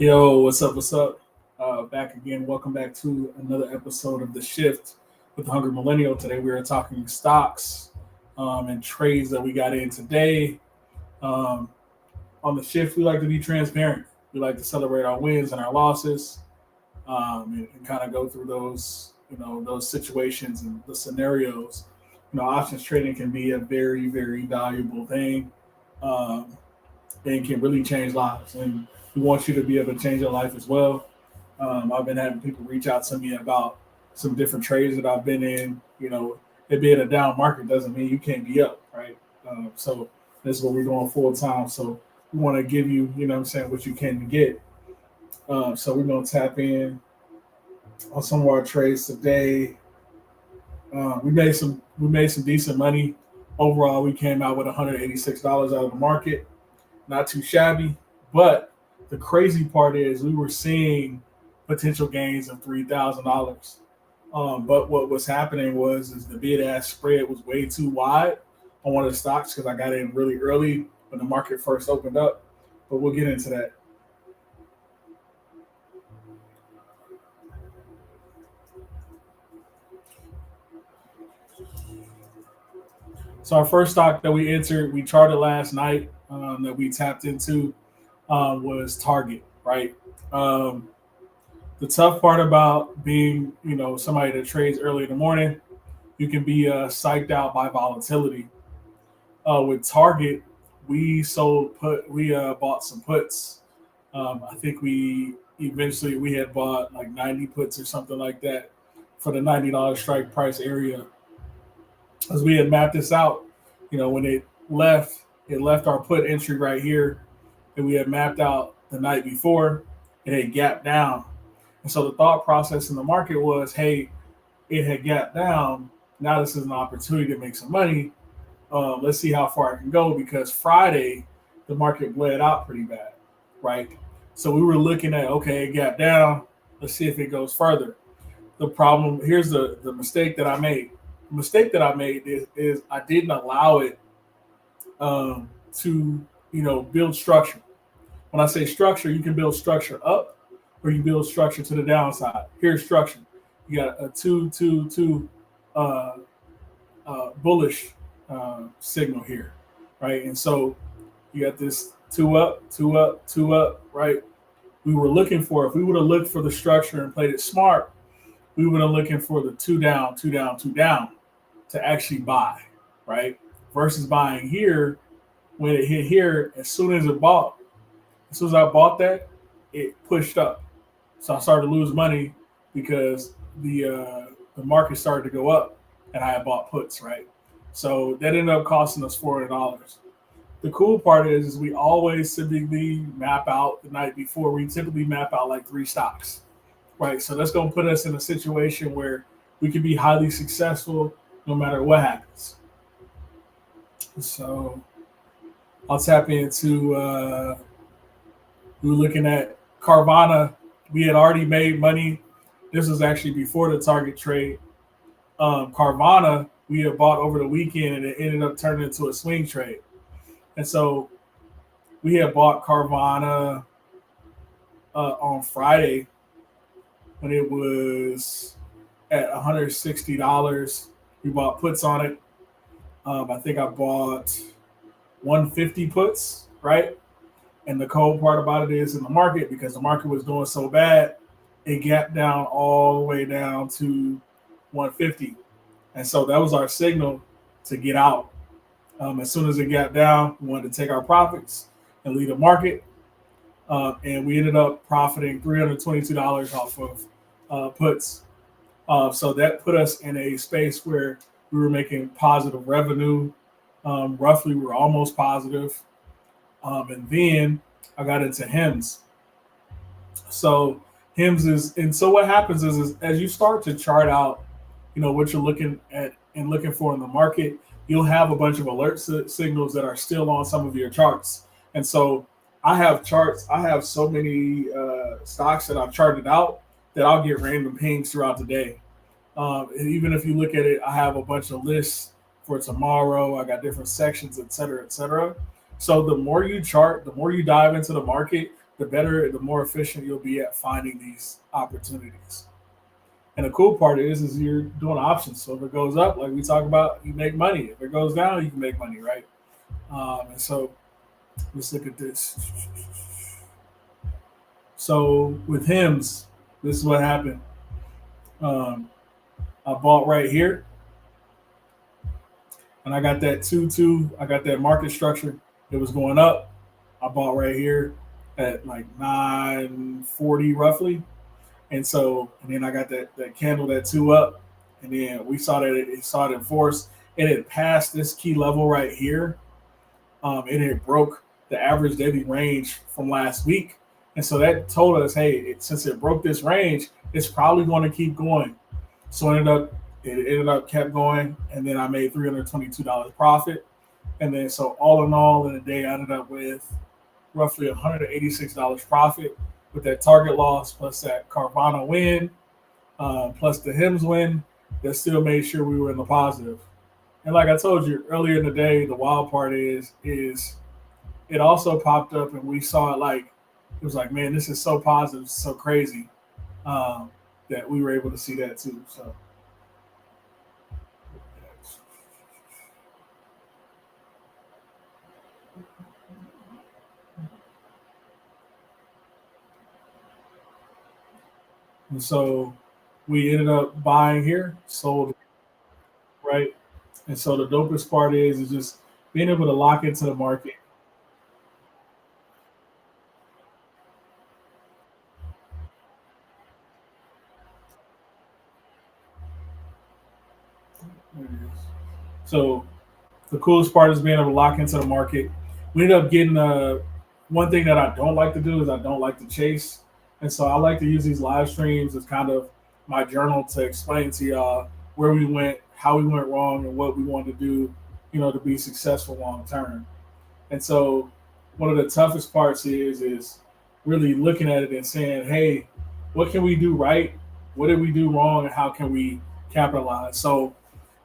Yo, what's up? What's up? Back again. Welcome back to another episode of The Shift with the Hungry Millennial. Today we are talking stocks and trades that we got in today. Um, on The Shift, we like to be transparent. We like to celebrate our wins and our losses and kind of go through those situations and the scenarios. Options trading can be a very, very valuable thing. Um, and can really change lives. And we want you to be able to change your life as well. I've been having people reach out to me about some different trades that I've been in. It being a down market doesn't mean you can't be up, right? So this is what we're doing full time. So we want to give you, what I'm saying, what you can get. So we're going to tap in on some of our trades today. We made some decent money. Overall, we came out with $186 out of the market. Not too shabby. But the crazy part is we were seeing potential gains of $3,000. But what was happening is the bid ask spread was way too wide on one of the stocks because I got in really early when the market first opened up. But we'll get into that. So our first stock that we entered, we charted last night that we tapped into was Target, right? Um, the tough part about being, somebody that trades early in the morning, you can be psyched out by volatility. With Target, we bought some puts. I think we had bought like 90 puts or something like that for the $90 strike price area. As we had mapped this out, when it left our put entry right here that we had mapped out the night before. It had gapped down. And so the thought process in the market was, hey, it had gapped down. Now this is an opportunity to make some money. Let's see how far it can go because Friday the market bled out pretty bad, right? So we were looking at, okay, it gapped down. Let's see if it goes further. The problem here's the mistake that I made. The mistake that I made is I didn't allow it to build structure. When I say structure, you can build structure up or you build structure to the downside. Here's structure. You got a two uh, bullish signal here, right? And so you got this two up, two up, two up, right? We were looking for if we would have looked for the structure and played it smart, we would have looking for the two down, two down, two down to actually buy, right? Versus buying here when it hit here, as soon as I bought that, it pushed up. So I started to lose money because the market started to go up, and I had bought puts, right? So that ended up costing us $400. The cool part is we always typically map out the night before. We typically map out like three stocks, right? So that's going to put us in a situation where we can be highly successful no matter what happens. So I'll tap into. We were looking at Carvana. We had already made money. This was actually before the Target trade. Carvana we had bought over the weekend, and it ended up turning into a swing trade. And so we had bought Carvana on Friday when it was at $160. We bought puts on it. I think I bought 150 puts, right? And the cold part about it is in the market, because the market was doing so bad, it gapped down all the way down to 150. And so that was our signal to get out. As soon as it got down, we wanted to take our profits and leave the market. And we ended up profiting $322 off of puts. So that put us in a space where we were making positive revenue. Roughly, we were almost positive. And then I got into HIMS. So HIMS and so what happens is as you start to chart out, what you're looking at and looking for in the market, you'll have a bunch of alert signals that are still on some of your charts. And so I have charts. I have so many stocks that I've charted out that I'll get random pings throughout the day. And even if you look at it, I have a bunch of lists for tomorrow. I got different sections, et cetera, et cetera. So the more you chart, the more you dive into the market, the better, the more efficient you'll be at finding these opportunities. And the cool part is you're doing options. So if it goes up, like we talk about, you make money. If it goes down, you can make money, right? And so let's look at this. So with hymns, this is what happened. Um, I bought right here, and I got that 2-2. I got that market structure. It was going up. I bought right here at like 940 roughly. And then I got that candle, that two up, and then we saw that it saw it enforced. It had passed this key level right here. And it broke the average daily range from last week. And so that told us, hey, since it broke this range, it's probably going to keep going. So it ended up kept going, and then I made $322 profit. And then so all in all, in a day, I ended up with roughly $186 profit with that target loss plus that Carvana win, plus the Hims win. That still made sure we were in the positive. And like I told you earlier in the day, the wild part is it also popped up and we saw it like it was like, man, this is so positive, so crazy, that we were able to see that too. So we ended up buying here, sold right. And so the dopest part is just being able to lock into the market. So the coolest part is being able to lock into the market. We ended up getting one thing that I don't like to do is I don't like to chase, and so I like to use these live streams as kind of my journal to explain to y'all where we went, how we went wrong, and what we want to do, to be successful long term. And so one of the toughest parts is really looking at it and saying, hey, what can we do right? What did we do wrong? And how can we capitalize? So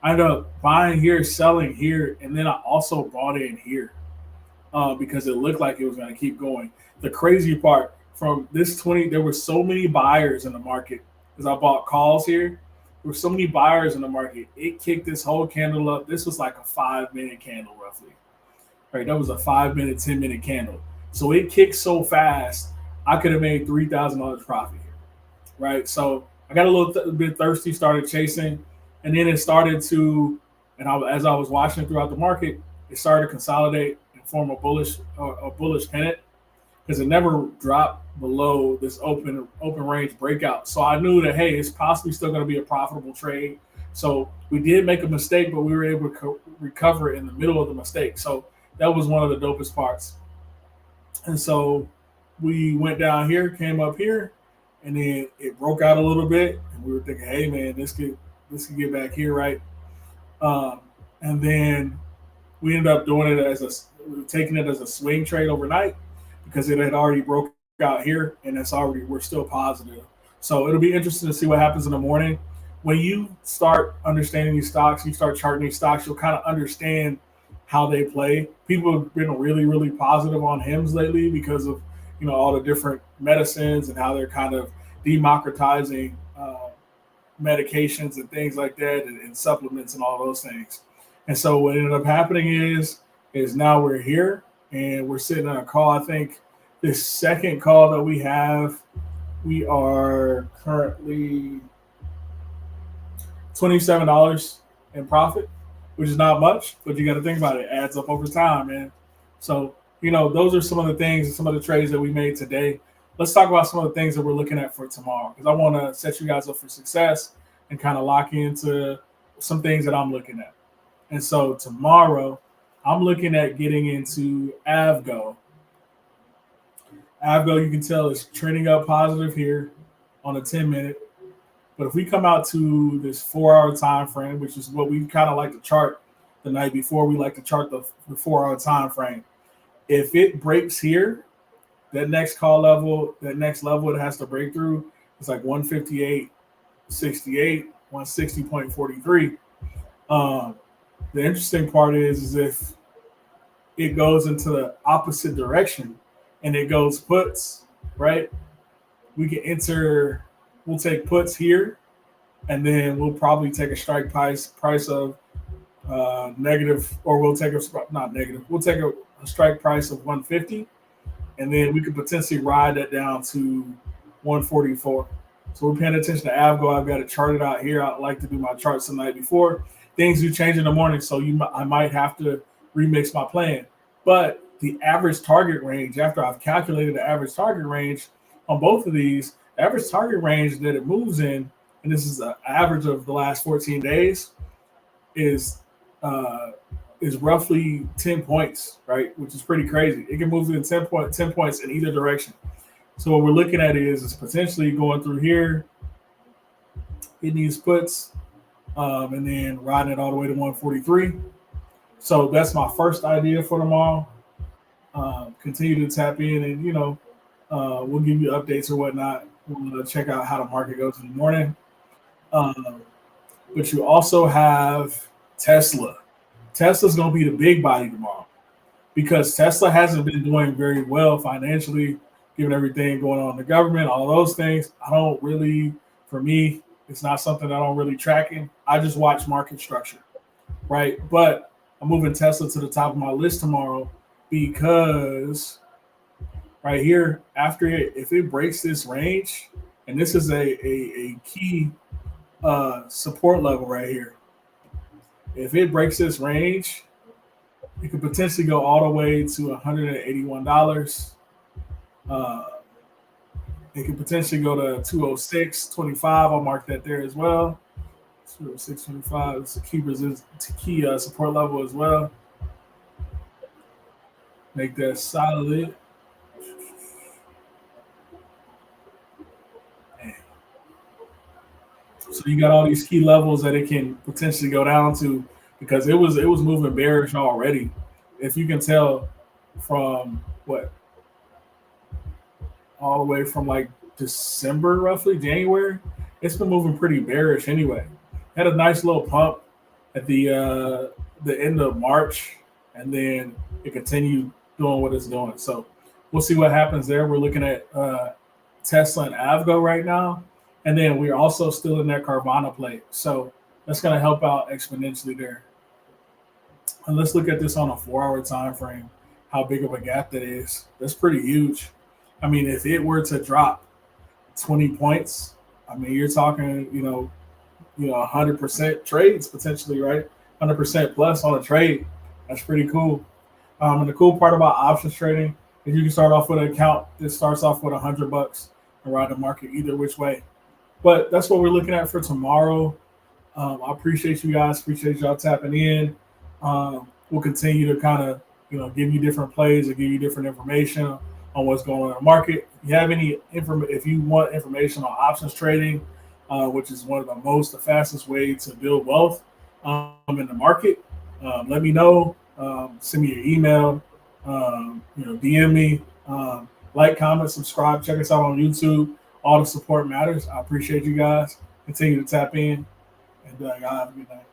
I ended up buying here, selling here, and then I also bought in here because it looked like it was going to keep going. The crazy part from this 20, there were so many buyers in the market because I bought calls here. There were so many buyers in the market. It kicked this whole candle up. This was like a 5 minute candle, roughly. Right, that was a 5 minute, 10 minute candle. So it kicked so fast, I could have made $3,000 profit here. Right, so I got a little bit thirsty, started chasing, and then it started to, as I was watching throughout the market, it started to consolidate and form a bullish pennant because it never dropped below this open range breakout. So I knew that hey, it's possibly still going to be a profitable trade. So we did make a mistake, but we were able to recover in the middle of the mistake. So that was one of the dopest parts. And so we went down here, came up here, and then it broke out a little bit, and we were thinking, hey man, this could get back here, right? Um, and then we ended up doing it taking it as a swing trade overnight because it had already broke out here, and we're still positive. So it'll be interesting to see what happens in the morning. When you start understanding these stocks, you start charting these stocks, you'll kind of understand how they play. People have been really, really positive on HIMS lately because of all the different medicines and how they're kind of democratizing medications and things like that, and supplements and all those things. And so what ended up happening is now we're here and we're sitting on a call. I think this second call that we have, we are currently $27 in profit, which is not much, but you got to think about it. It adds up over time, man. So, those are some of the things, some of the trades that we made today. Let's talk about some of the things that we're looking at for tomorrow because I want to set you guys up for success and kind of lock into some things that I'm looking at. And so tomorrow, I'm looking at getting into Avgo. Avgo, you can tell, is trending up positive here on a 10 minute. But if we come out to this 4 hour time frame, which is what we kind of like to chart the night before, we like to chart the 4 hour time frame. If it breaks here, that next level it has to break through, it's like 158.68, 160.43. The interesting part is if it goes into the opposite direction and it goes puts, right? We can enter. We'll take puts here, and then we'll probably take a strike price of negative, or we'll take a not negative. We'll take a strike price of 150, and then we could potentially ride that down to 144. So we're paying attention to Avgo. I've got it charted out here. I like to do my charts the night before. Things do change in the morning, so I might have to remix my plan. But the average target range, after I've calculated the average target range on both of these, the average target range that it moves in, and this is an average of the last 14 days, is uh, is roughly 10 points, right? Which is pretty crazy. It can move in 10 points in either direction. So what we're looking at is potentially going through here, hitting these puts, and then riding it all the way to 143. So that's my first idea for tomorrow. Continue to tap in, and we'll give you updates or whatnot. We'll check out how the market goes in the morning. Um, but you also have Tesla. Tesla's going to be the big body tomorrow because Tesla hasn't been doing very well financially, given everything going on in the government, all those things. I don't really, for me, it's not something I don't really track in. I just watch market structure, right? But I'm moving Tesla to the top of my list tomorrow because right here, after it, if it breaks this range, and this is a key support level right here. If it breaks this range, it could potentially go all the way to $181. Uh, it could potentially go to 206.25. I'll mark that there as well. 206.25 is a key support level as well. Make that solid. So you got all these key levels that it can potentially go down to because it was moving bearish already. If you can tell from what all the way from like December, roughly January, it's been moving pretty bearish anyway. Had a nice little pump at the end of March, and then it continued doing what it's doing. So we'll see what happens there. We're looking at Tesla and Avgo right now, and then we're also still in that Carvana play. So that's going to help out exponentially there. And let's look at this on a 4 hour time frame. How big of a gap that is? That's pretty huge. I mean, if it were to drop 20 points, I mean, you're talking, 100% trades potentially, right? 100% plus on a trade. That's pretty cool. And the cool part about options trading is you can start off with an account that starts off with $100 and ride the market either which way. But that's what we're looking at for tomorrow. I appreciate you guys. Appreciate y'all tapping in. We'll continue to kind of, give you different plays or give you different information on what's going on in the market. If you have any if you want information on options trading, which is one of the fastest way to build wealth in the market, let me know. Send me your email. DM me. Like, comment, subscribe. Check us out on YouTube. All the support matters. I appreciate you guys. Continue to tap in, and y'all have a good night.